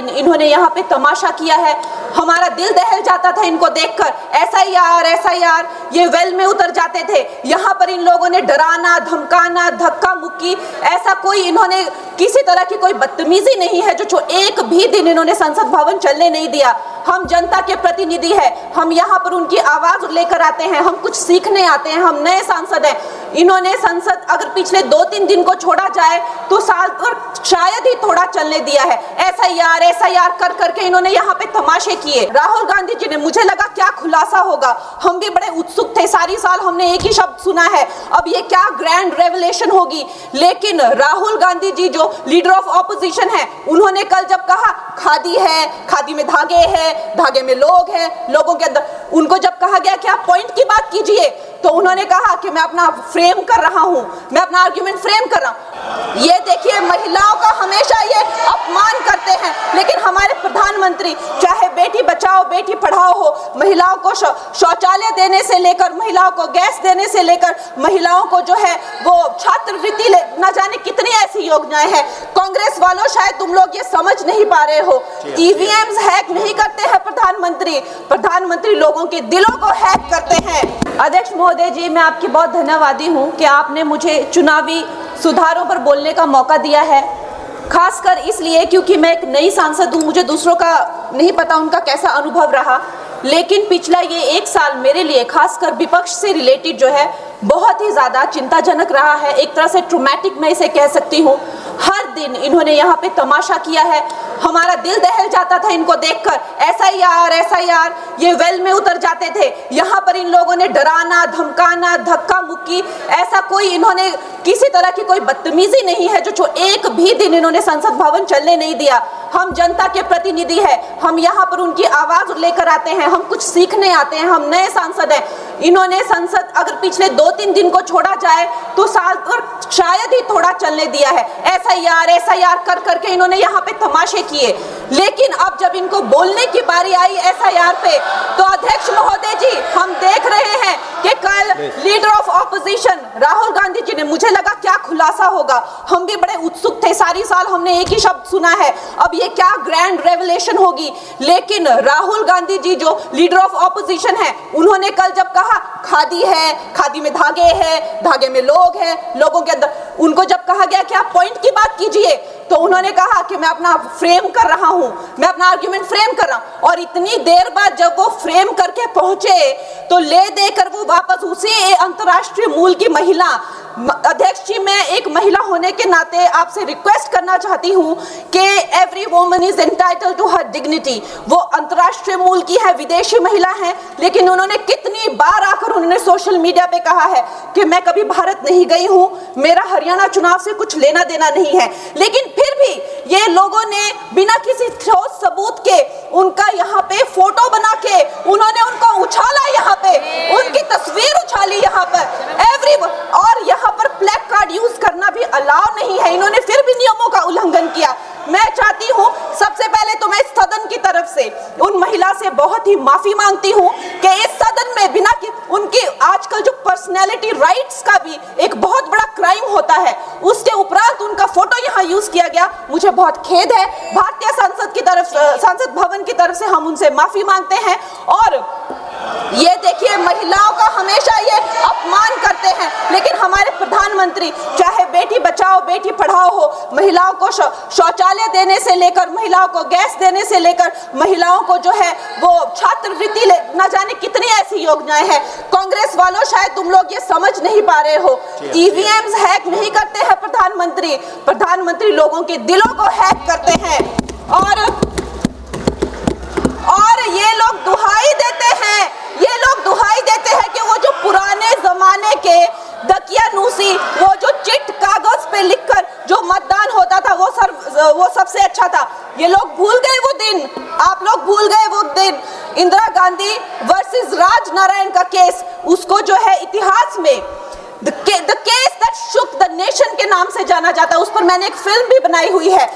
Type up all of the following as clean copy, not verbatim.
दिन इन्होंने यहाँ पे तमाशा किया है। हमारा दिल दहल जाता था इनको देखकर। एसआईआर ये वेल में उतर जाते थे। यहाँ पर इन लोगों ने डराना, धमकाना, धक्का मुक्की, ऐसा कोई इन्होंने किसी तरह की कोई बदतमीजी नहीं है जो एक भी दिन इन्होंने संसद भवन चलने नहीं दिया। हम जनता के प्रतिनिधि हैं, हम यहाँ पर उनकी आवाज लेकर आते हैं, हम कुछ सीखने आते हैं, हम नए सांसद हैं। इन्होंने संसद अगर पिछले 2-3 दिन को छोड़ा जाए तो साल भर शायद ही थोड़ा चलने दिया है। एसआईआर कर करके इन्होंने यहाँ पे तमाशे किए। राहुल गांधी जी ने, मुझे लगा क्या खुलासा होगा, हम भी बड़े उत्सुक थे। सारी साल हमने एक ही शब्द सुना है, अब ये क्या ग्रैंड रेवलेशन होगी। लेकिन राहुल गांधी जी जो लीडर ऑफ ऑपोजिशन है, उन्होंने कल जब कहा खादी है, खादी में धागे हैं, धागे में लोग हैं, लोगों के अंदर, उनको जब कहा गया कि आप पॉइंट की बात कीजिए तो उन्होंने कहा कि मैं अपना फ्रेम कर रहा हूं, मैं अपना आर्ग्यूमेंट फ्रेम कर रहा हूं। ये देखिए, महिलाओं का हमेशा ये अपमान करते हैं, लेकिन हमारे प्रधानमंत्री चाहे बेटी बचाओ बेटी पढ़ाओ हो, महिलाओं को शौचालय देने से लेकर, महिलाओं को गैस देने से लेकर, महिलाओं को जो है वो छात्रवृत्ति, न जाने कितनी ऐसी योजनाएं हैं। कांग्रेस वालों, शायद तुम लोग ये समझ नहीं पा रहे हो, ईवीएम्स हैक नहीं करते हैं प्रधानमंत्री लोगों के दिलों को हैक करते हैं। अध्यक्ष महोदय जी, मैं आपकी बहुत धन्यवादी हूँ कि आपने मुझे चुनावी सुधारों पर बोलने का मौका दिया है, खासकर इसलिए क्योंकि मैं एक नई सांसद हूँ, मुझे दूसरों का नहीं पता उनका कैसा अनुभव रहा। लेकिन पिछला ये 1 साल मेरे लिए, खासकर विपक्ष से रिलेटेड जो है, बहुत ही ज़्यादा चिंताजनक रहा है। एक तरह से ट्रॉमेटिक मैं इसे कह सकती हूँ। हर दिन इन्होंने यहाँ पे तमाशा किया है, हमारा दिल दहल जाता था इनको देखकर। एसआईआर ये वेल में उतर जाते थे। यहाँ पर इन लोगों ने डराना, धमकाना, धक्का मुक्की, ऐसा कोई इन्होंने किसी तरह की कोई बदतमीजी नहीं है जो एक भी दिन इन्होंने संसद भवन चलने नहीं दिया। हम जनता के प्रतिनिधि हैं, हम यहाँ पर उनकी आवाज लेकर आते हैं, हम कुछ सीखने आते हैं, हम नए सांसद हैं। इन्होंने संसद अगर पिछले 2-3 दिन को छोड़ा जाए तो साल भर शायद ही थोड़ा चलने दिया है। एसआईआर कर करके इन्होंने यहाँ पे तमाशे किए। लेकिन अब जब इनको बोलने की बारी आई एसआईआर पे, तो अध्यक्ष महोदय जी, हम देख रहे हैं कि कल leader of opposition Rahul Gandhi ji ने, मुझे लगा क्या खुलासा होगा, हम भी बड़े उत्सुक थे। सारी साल हमने एक ही शब्द सुना है, अब ये क्या ग्रैंड रेवलेशन होगी। लेकिन राहुल गांधी जी जो लीडर ऑफ ऑपोजिशन है, उन्होंने कल जब कहा खादी है, खादी में धागे हैं, धागे में लोग हैं, लोगों के अंदर, उनको जब कहा गया कि आप पॉइंट की बात कीजिए तो उन्होंने कहा कि मैं अपना फ्रेम कर रहा हूं, मैं अपना आर्ग्यूमेंट फ्रेम कर रहा हूं। और इतनी देर बाद जब वो फ्रेम करके पहुंचे तो ले देकर वो वापस उसी अंतर्राष्ट्रीय मूल की महिला, अध्यक्ष जी, मैं एक महिला होने के नाते आपसे रिक्वेस्ट करना चाहती हूं कि every woman is entitled to her dignity. वो अंतर्राष्ट्रीय मूल की है, विदेशी महिला है, लेकिन उन्होंने कितनी बार आकर उन्होंने सोशल मीडिया पे कहा है कि मैं कभी भारत नहीं गई हूं, मेरा हरियाणा चुनाव से कुछ लेना देना नहीं है। लेकिन फिर भी ये लोगों ने बिना किसी ठोस सबूत के उनका यहाँ पे फोटो बना के उन्होंने उनको उछाला, यहाँ पे उनकी तस्वीर उछाली यहाँ पर और यहाँ पर प्लेक कार्ड यूज करना भी अलाउ नहीं है। इन्होंने फिर भी नियमों का उल्लंघन किया। मैं चाहती हूँ, सबसे पहले तो मैं इस सदन की तरफ से उन महिला से बहुत ही माफी मांगती हूँ कि इस सदन में बिना कि उनकी आजकल जो पर्सनैलिटी राइट्स का भी एक बहुत बड़ा क्राइम होता है, उसके उपरांत उनका फोटो यहाँ यूज किया गया। मुझे बहुत खेद है। भारतीय संसद भवन की तरफ से हम उनसे माफी मांगते हैं। और ये देखिए, महिलाओं का हमेशा ये अपमान करते हैं, लेकिन हमारे प्रधानमंत्री चाहे बेटी बचाओ बेटी पढ़ाओ हो, महिलाओं को शौचालय देने से लेकर, महिलाओं को गैस देने से लेकर, महिलाओं को जो है वो छात्रवृत्ति, न जाने कितनी ऐसी योजनाएं हैं। कांग्रेस वालों, शायद तुम लोग ये समझ नहीं पा रहे हो, ईवीएम्स हैक नहीं करते हैं प्रधानमंत्री लोगों के दिलों को हैक करते हैं। और ये लोग दुहाई देते हैं कि वो जो पुराने जमाने के दकियानूसी, वो जो चिट कागज पे लिखकर जो मतदान होता था वो सबसे अच्छा था। ये लोग भूल गए वो दिन, आप लोग भूल गए वो दिन। इंदिरा गांधी वर्सेस राज नारायण का केस, उसको जो है इतिहास में the case that shook the nation के नाम से जाना जाता है। उस पर मैंने एक फिल्म भी बनाई हुई है।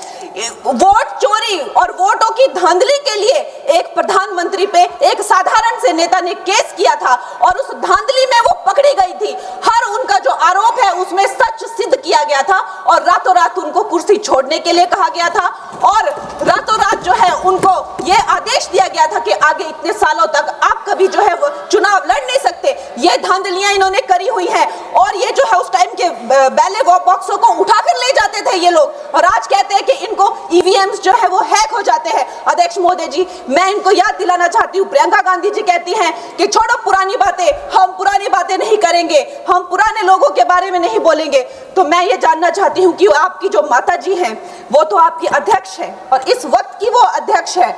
वोट चोरी और वोटों की धांधली के लिए एक प्रधानमंत्री पे एक साधारण से नेता ने केस किया था और उस धांधली में वो पकड़ी गई थी। हर उनका जो आरोप है उसमें सच सिद्ध किया गया था और रातों रात उनको कुर्सी छोड़ने के लिए कहा गया था और रातों रात जो है उनको ये आदेश दिया गया था कि आगे इतने सालों तक आप कभी जो है वो चुनाव लड़ नहीं सकते। ये धांधलियां इन्होंने करी हुई हैं और ये जो है उस टाइम के बैलेट बॉक्सों को उठाकर ले जाते थे ये लोग और आज कहते हैं कि इनको ईवीएम्स जो है वो हैक हो जाते हैं। अध्यक्ष महोदय जी, मैं इनको याद दिलाना चाहती हूँ, प्रियंका गांधी जी कहती हैं कि छोड़ो पुरानी बातें, हम पुरानी बातें नहीं करेंगे, हम पुराने लोगों के बारे में नहीं बोलेंगे। तो मैं ये जानना चाहती हूँ कि आपकी जो माता जी हैं वो तो आपकी अध्यक्ष है और इस वक्त की वो अध्यक्ष है।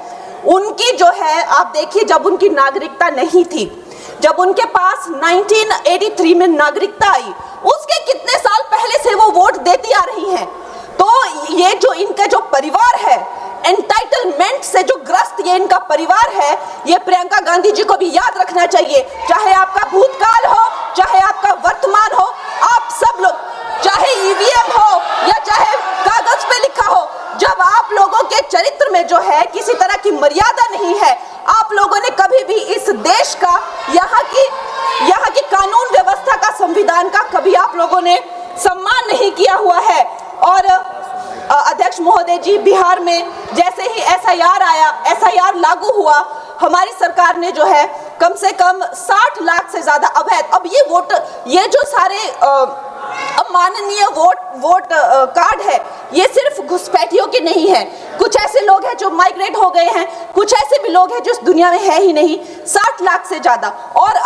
उनकी जो है आप देखिए, जब उनकी नागरिकता नहीं थी, जब उनके पास 1983 में नागरिकता आई, उसके कितने साल पहले से वो वोट देती आ रही हैं। तो ये जो इनका जो परिवार है, एंटाइटलमेंट से जो ग्रस्त ये इनका परिवार है, ये प्रियंका गांधी जी को भी याद रखना चाहिए। चाहे आपका भूतकाल हो, चाहे आपका वर्तमान हो, आप सब लोग, चाहे ईवीएम हो या चाहे कागज पे लिखा हो, जब आप लोगों के चरित्र में जो है किसी तरह की मर्यादा नहीं है, आप लोगों ने कभी भी इस देश का, यहाँ की कानून व्यवस्था का, संविधान का कभी आप लोगों ने सम्मान नहीं किया हुआ है। और अध्यक्ष महोदय जी, बिहार में जैसे ही एसआईआर आया, एसआईआर लागू हुआ, हमारी सरकार ने जो है कम से कम 60 लाख से ज्यादा अवैध, अब ये जो सारे अमाननीय वोट कार्ड है, ये सिर्फ घुसपैठियों के नहीं है। कुछ ऐसे लोग हैं जो माइग्रेट हो गए हैं, कुछ ऐसे भी लोग हैं जो इस दुनिया में है ही नहीं। 60 लाख से ज्यादा। और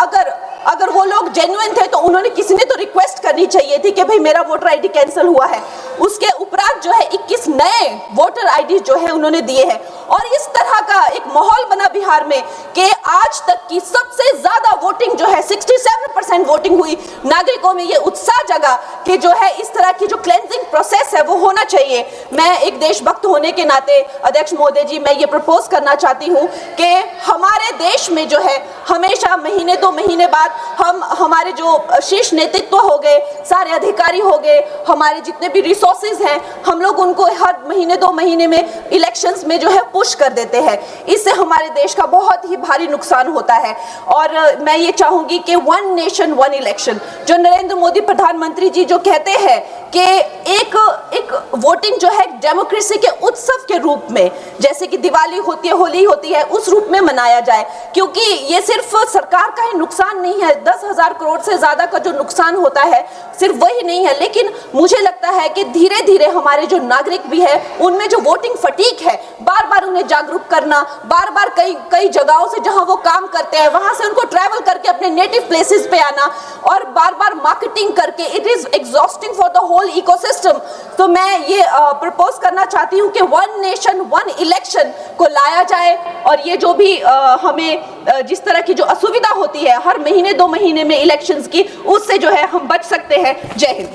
अगर वो लोग जेन्युइन थे तो उन्होंने, किसी ने तो रिक्वेस्ट करनी चाहिए थी कि भाई मेरा वोटर आईडी कैंसिल हुआ है। उसके उपरांत जो है 21 नए वोटर आईडी जो है उन्होंने दिए हैं। और इस तरह का एक माहौल बना बिहार में कि आज तक की सबसे ज्यादा वोटिंग जो है 67% वोटिंग हुई। नागरिकों में ये उत्साह जगा कि जो है इस तरह की जो क्लेंजिंग प्रोसेस है वो होना चाहिए। मैं एक देशभक्त होने के नाते अध्यक्ष महोदय जी, मैं ये प्रपोज करना चाहती हूँ कि हमारे देश में जो है हमेशा महीने 2 महीने बाद हमारे जो शीर्ष नेतृत्व हो गए, सारे अधिकारी हो गए, हमारे जितने भी रिसोर्सेज हैं, हम लोग उनको हर महीने 2 महीने में इलेक्शंस में जो है पुश कर देते हैं। इससे हमारे देश का बहुत ही भारी नुकसान होता है। और मैं ये चाहूंगी कि 1 नेशन 1 इलेक्शन, जो नरेंद्र मोदी प्रधानमंत्री जी जो कहते हैं कि एक वोटिंग जो है डेमोक्रेसी के उत्सव के रूप में, जैसे कि दिवाली होती है, होली होती है, उस रूप में मनाया जाए। क्योंकि ये सिर्फ सरकार का ही नुकसान नहीं है, 10,000 करोड़ से ज्यादा का जो नुकसान होता है सिर्फ वही नहीं है, लेकिन मुझे लगता है कि धीरे धीरे हमारे जो नागरिक भी है उनमें जो वोटिंग फटीक है, बार बार उन्हें जागरूक करना, बार बार कई जगहों से जहां वो काम करते हैं वहां से उनको ट्रैवल करके अपने नेटिव प्लेसेस पे आना और बार बार मार्केटिंग करके, it is exhausting for the whole ecosystem. तो मैं ये प्रपोज करना चाहती हूँ कि 1 नेशन 1 इलेक्शन को लाया जाए और ये जो भी हमें जिस तरह की जो असुविधा होती है हर महीने 2 महीने में इलेक्शंस की, उससे जो है हम बच सकते हैं। जय हिंद।